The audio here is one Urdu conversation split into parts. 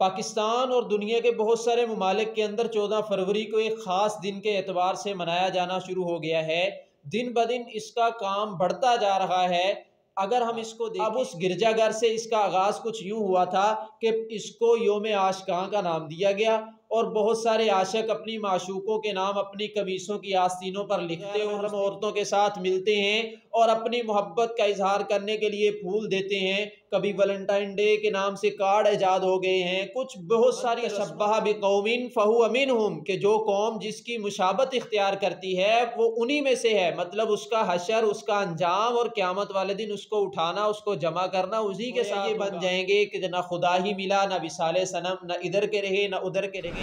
پاکستان اور دنیا کے بہت سارے ممالک کے اندر 14 فروری کو ایک خاص دن کے اعتبار سے منایا جانا شروع ہو گیا ہے۔ دن بدن اس کا کام بڑھتا جا رہا ہے۔ اگر ہم اس کو دیکھیں، اب اس گرجا گھر سے اس کا آغاز کچھ یوں ہوا تھا کہ اس کو یوم عاشقاں کا نام دیا گیا اور بہت سارے عاشق اپنی معشوقوں کے نام اپنی قمیصوں کی آستینوں پر لکھتے اور ہم عورتوں کے ساتھ ملتے ہیں اور اپنی محبت کا اظہار کرنے کے لیے پھول دیتے ہیں۔ کبھی ویلنٹائن ڈے کے نام سے کارڈ ایجاد ہو گئے ہیں۔ کچھ بہت ساری شبہ بقوم فہو منہم، کہ جو قوم جس کی مشابت اختیار کرتی ہے وہ انہی میں سے ہے، مطلب اس کا حشر، اس کا انجام اور قیامت والے دن اس کو اٹھانا، اس کو جمع کرنا اسی کے ساتھ یہ بن جائیں گے کہ نہ خدا ہی ملا، نہ وصال صنم، نہ ادھر کے رہے نہ ادھر کے رہے۔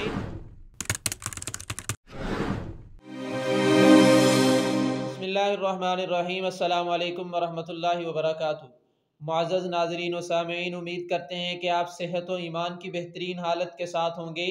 بسم اللہ الرحمن الرحیم۔ السلام علیکم ورحمۃ اللہ وبرکاتہ۔ معزز ناظرین و سامعین، امید کرتے ہیں کہ آپ صحت و ایمان کی بہترین حالت کے ساتھ ہوں گے۔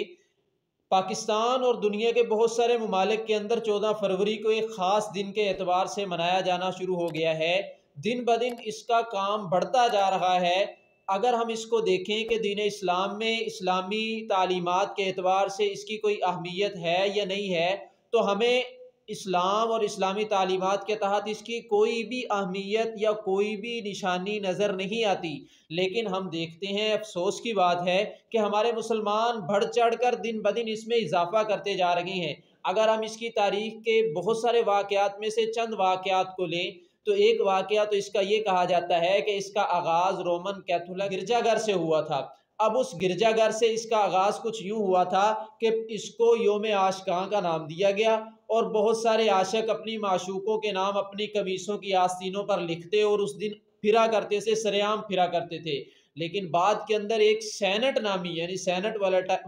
پاکستان اور دنیا کے بہت سارے ممالک کے اندر 14 فروری کو ایک خاص دن کے اعتبار سے منایا جانا شروع ہو گیا ہے۔ دن بدن اس کا کام بڑھتا جا رہا ہے۔ اگر ہم اس کو دیکھیں کہ دین اسلام میں اسلامی تعلیمات کے اعتبار سے اس کی کوئی اہمیت ہے یا نہیں ہے، تو ہمیں اسلام اور اسلامی تعلیمات کے تحت اس کی کوئی بھی اہمیت یا کوئی بھی نشانی نظر نہیں آتی۔ لیکن ہم دیکھتے ہیں، افسوس کی بات ہے کہ ہمارے مسلمان بڑھ چڑھ کر دن بدن اس میں اضافہ کرتے جا رہے ہیں۔ اگر ہم اس کی تاریخ کے بہت سارے واقعات میں سے چند واقعات کو لیں تو ایک واقعہ تو اس کا یہ کہا جاتا ہے کہ اس کا آغاز رومن کیتھولک گرجا گھر سے ہوا تھا۔ اب اس گرجا گھر سے اس کا آغاز کچھ یوں ہوا تھا کہ اس کو یوم عاشقاں کا نام دیا گیا اور بہت سارے عاشق اپنی معشوقوں کے نام اپنی قمیصوں کی آستینوں پر لکھتے اور اس دن پھرا کرتے تھے، سریعام پھرا کرتے تھے۔ لیکن بعد کے اندر ایک سینٹ نامی، یعنی سینٹ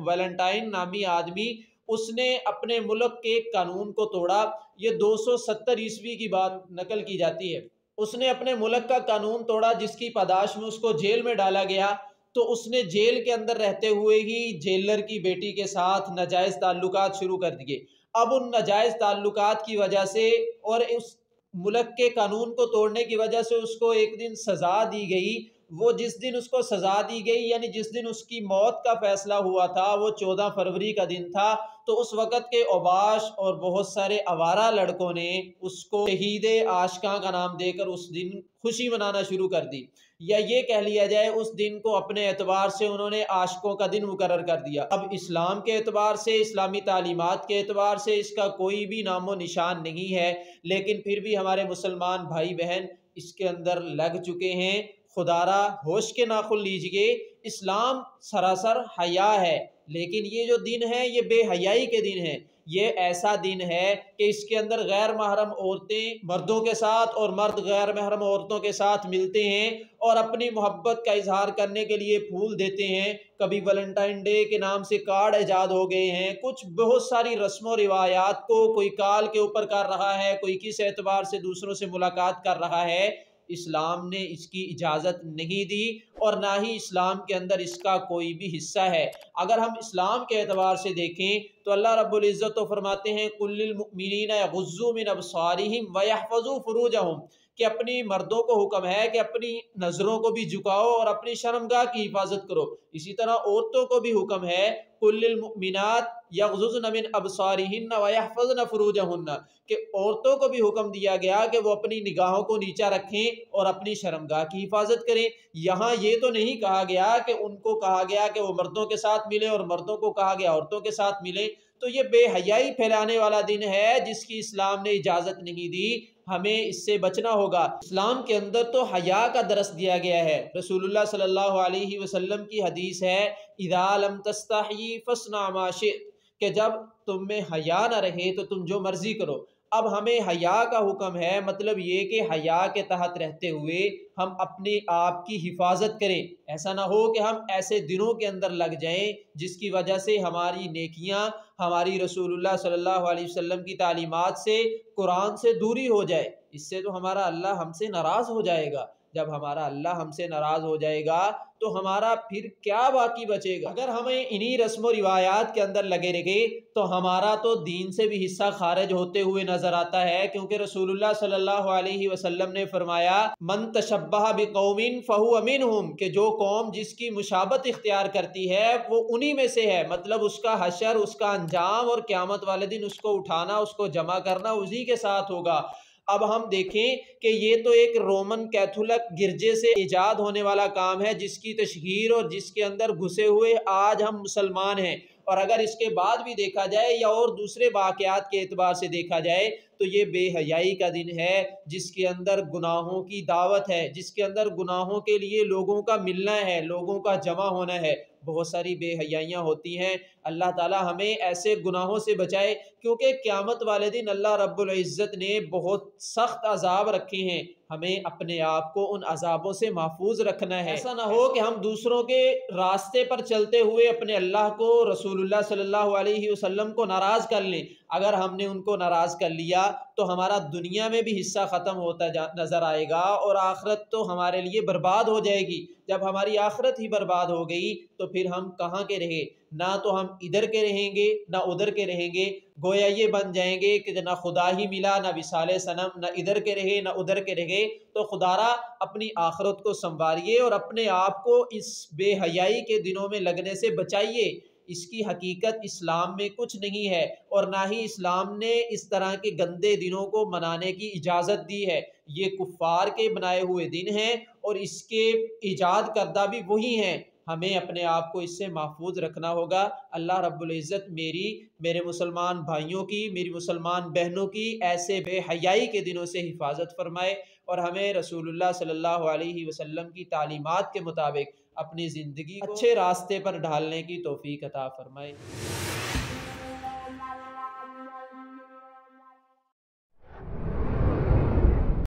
ویلنٹائن نامی آدمی، اس نے اپنے ملک کے قانون کو توڑا۔ یہ 270 کی بات نقل کی جاتی ہے۔ اس نے اپنے ملک کا قانون توڑا، جس کی پاداش میں اس کو جیل میں ڈالا گیا۔ تو اس نے جیل کے اندر رہتے ہوئے ہی جیلر کی بیٹی کے ساتھ ناجائز تعلقات شروع کر دیے۔ اب ان ناجائز تعلقات کی وجہ سے اور اس ملک کے قانون کو توڑنے کی وجہ سے اس کو ایک دن سزا دی گئی۔ وہ جس دن اس کو سزا دی گئی، یعنی جس دن اس کی موت کا فیصلہ ہوا تھا، وہ 14 فروری کا دن تھا۔ تو اس وقت کے اوباش اور بہت سارے آوارہ لڑکوں نے اس کو شہید عاشقاں کا نام دے کر اس دن خوشی منانا شروع کر دی، یا یہ کہہ لیا جائے اس دن کو اپنے اعتبار سے انہوں نے عاشقوں کا دن مقرر کر دیا۔ اب اسلام کے اعتبار سے، اسلامی تعلیمات کے اعتبار سے اس کا کوئی بھی نام و نشان نہیں ہے، لیکن پھر بھی ہمارے مسلمان بھائی بہن اس کے اندر لگ چکے ہیں۔ خدارا ہوش کے ناخن لیجئے، اسلام سراسر حیا ہے، لیکن یہ جو دن ہے یہ بے حیائی کے دن ہے۔ یہ ایسا دن ہے کہ اس کے اندر غیر محرم عورتیں مردوں کے ساتھ اور مرد غیر محرم عورتوں کے ساتھ ملتے ہیں اور اپنی محبت کا اظہار کرنے کے لیے پھول دیتے ہیں۔ کبھی ویلنٹائن ڈے کے نام سے کارڈ ایجاد ہو گئے ہیں۔ کچھ بہت ساری رسم و روایات کو کوئی کال کے اوپر کر رہا ہے، کوئی کس اعتبار سے دوسروں سے ملاقات کر رہا ہے۔ اسلام نے اس کی اجازت نہیں دی اور نہ ہی اسلام کے اندر اس کا کوئی بھی حصہ ہے۔ اگر ہم اسلام کے اعتبار سے دیکھیں تو اللہ رب العزت تو فرماتے ہیں قُلِ لِلْمُؤْمِنِينَ يَغُضُّوا مِنْ أَبْصَارِهِمْ وَيَحْفَظُوا فُرُوجَهُمْ، کہ اپنی مردوں کو حکم ہے کہ اپنی نظروں کو بھی جھکاؤ اور اپنی شرمگاہ کی حفاظت کرو۔ اسی طرح عورتوں کو بھی حکم ہے قُلِ لِلْمُؤْمِنَاتِ يَغْضُضْنَ مِنْ أَبْصَارِهِنَّ وَيَحْفَظْنَ فُرُوجَهُنَّ، کہ عورتوں کو بھی حکم دیا گیا کہ وہ اپنی نگاہوں کو نیچا رکھیں اور اپنی شرمگاہ کی حفاظت کریں۔ یہاں یہ تو نہیں کہا گیا کہ ان کو کہا گیا کہ وہ مردوں کے ساتھ ملیں اور مردوں کو کہا گیا عورتوں کے ساتھ ملیں۔ تو یہ بے حیائی پھیلانے والا دن ہے جس کی اسلام نے اجازت نہیں دی۔ ہمیں اس سے بچنا ہوگا۔ اسلام کے اندر تو حیا کا درس دیا گیا ہے۔ رسول اللہ صلی اللہ علیہ وسلم کی حدیث ہے اذا لم تستحی فاصنع ما شئت، کہ جب تم میں حیا نہ رہے تو تم جو مرضی کرو۔ اب ہمیں حیا کا حکم ہے، مطلب یہ کہ حیا کے تحت رہتے ہوئے ہم اپنے آپ کی حفاظت کریں۔ ایسا نہ ہو کہ ہم ایسے دنوں کے اندر لگ جائیں جس کی وجہ سے ہماری نیکیاں، ہماری رسول اللہ صلی اللہ علیہ وسلم کی تعلیمات سے، قرآن سے دوری ہو جائے۔ اس سے تو ہمارا اللہ ہم سے ناراض ہو جائے گا۔ جب ہمارا اللہ ہم سے ناراض ہو جائے گا تو ہمارا پھر کیا باقی بچے گا؟ اگر ہمیں انہی رسم و روایات کے اندر لگے رہے تو ہمارا تو دین سے بھی حصہ خارج ہوتے ہوئے نظر آتا ہے، کیونکہ رسول اللہ صلی اللہ علیہ وسلم نے فرمایا من تشبہ بقوم فہو منہم، کہ جو قوم جس کی مشابہت اختیار کرتی ہے وہ انہی میں سے ہے، مطلب اس کا حشر، اس کا انجام اور قیامت والے دن اس کو اٹھانا، اس کو جمع کرنا اسی کے ساتھ ہوگا۔ اب ہم دیکھیں کہ یہ تو ایک رومن کیتھولک گرجے سے ایجاد ہونے والا کام ہے، جس کی تشہیر اور جس کے اندر گھسے ہوئے آج ہم مسلمان ہیں، اور اگر اس کے بعد بھی دیکھا جائے یا اور دوسرے واقعات کے اعتبار سے دیکھا جائے تو یہ بے حیائی کا دن ہے، جس کے اندر گناہوں کی دعوت ہے، جس کے اندر گناہوں کے لیے لوگوں کا ملنا ہے، لوگوں کا جمع ہونا ہے۔ بہت ساری بے حیائیاں ہوتی ہیں، اللہ تعالی ہمیں ایسے گناہوں سے بچائے، کیونکہ قیامت والے دن اللہ رب العزت نے بہت سخت عذاب رکھے ہیں، ہمیں اپنے آپ کو ان عذابوں سے محفوظ رکھنا ہے۔ ایسا نہ ہو کہ ہم دوسروں کے راستے پر چلتے ہوئے اپنے اللہ کو، رسول اللہ صلی اللہ علیہ وسلم کو ناراض کر لیں۔ اگر ہم نے ان کو ناراض کر لیا تو ہمارا دنیا میں بھی حصہ ختم ہوتا نظر آئے گا، اور آخرت تو ہمارے لیے برباد ہو جائے گی۔ جب ہماری آخرت ہی برباد ہو گئی تو پھر ہم کہاں کے رہے؟ نہ تو ہم ادھر کے رہیں گے نہ ادھر کے رہیں گے، گویا یہ بن جائیں گے کہ نہ خدا ہی ملا نہ وصال صنم، نہ ادھر کے رہے نہ ادھر کے رہے۔ تو خدا را اپنی آخرت کو سنواریے اور اپنے آپ کو اس بے حیائی کے دنوں میں لگنے سے بچائیے۔ اس کی حقیقت اسلام میں کچھ نہیں ہے، اور نہ ہی اسلام نے اس طرح کے گندے دنوں کو منانے کی اجازت دی ہے۔ یہ کفار کے بنائے ہوئے دن ہیں اور اس کے ایجاد کردہ بھی وہی ہیں۔ ہمیں اپنے آپ کو اس سے محفوظ رکھنا ہوگا۔ اللہ رب العزت میرے مسلمان بھائیوں کی، میری مسلمان بہنوں کی ایسے بے حیائی کے دنوں سے حفاظت فرمائے، اور ہمیں رسول اللہ صلی اللہ علیہ وسلم کی تعلیمات کے مطابق اپنی زندگی کو اچھے راستے پر ڈھالنے کی توفیق عطا فرمائے۔